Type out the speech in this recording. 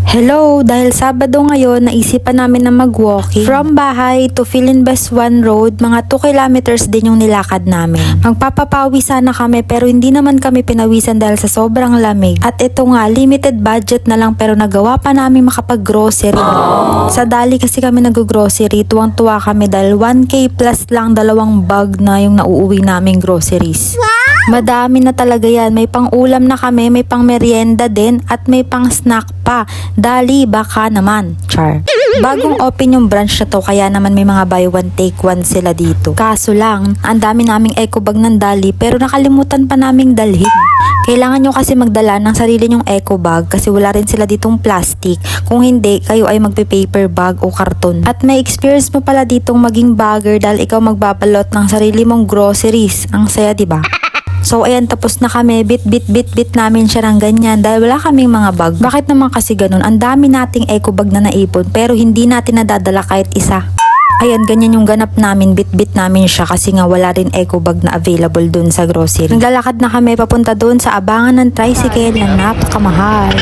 Hello! Dahil Sabado ngayon, naisipan namin na mag-walking. From bahay to Philinbest 1 Road, mga 2 kilometers din yung nilakad namin. Magpapapawi sana kami pero hindi naman kami pinawisan dahil sa sobrang lamig. At ito nga, limited budget na lang pero nagawa pa namin makapag-grocery. Sa Dali kasi kami nag-grocery, tuwang-tuwa kami dahil 1K plus lang 2 bag na yung nauuwi naming groceries. Madami na talaga yan. May pang-ulam na kami, may pang-merienda din, at may pang-snack pa. Dali, baka naman. Char. Bagong open yung branch na to, kaya naman may mga buy one take one sila dito. Kaso lang, ang dami naming eco bag ng Dali, pero nakalimutan pa naming dalhin. Kailangan nyo kasi magdala ng sarili nyong eco bag kasi wala rin sila ditong plastic. Kung hindi, kayo ay magpe-paper bag o karton. At may experience mo pala ditong maging bagger dahil ikaw magbabalot ng sarili mong groceries. Ang saya, diba? So ayan, tapos na kami, bit namin siya ng ganyan dahil wala kaming mga bag. Bakit naman kasi ganun? Ang dami nating eco bag na naipon pero hindi natin nadadala kahit isa. Ayan, ganyan yung ganap namin, bit namin siya kasi nga wala rin eco bag na available dun sa grocery. Naglalakad na kami papunta dun sa abangan ng tricycle na napakamahal.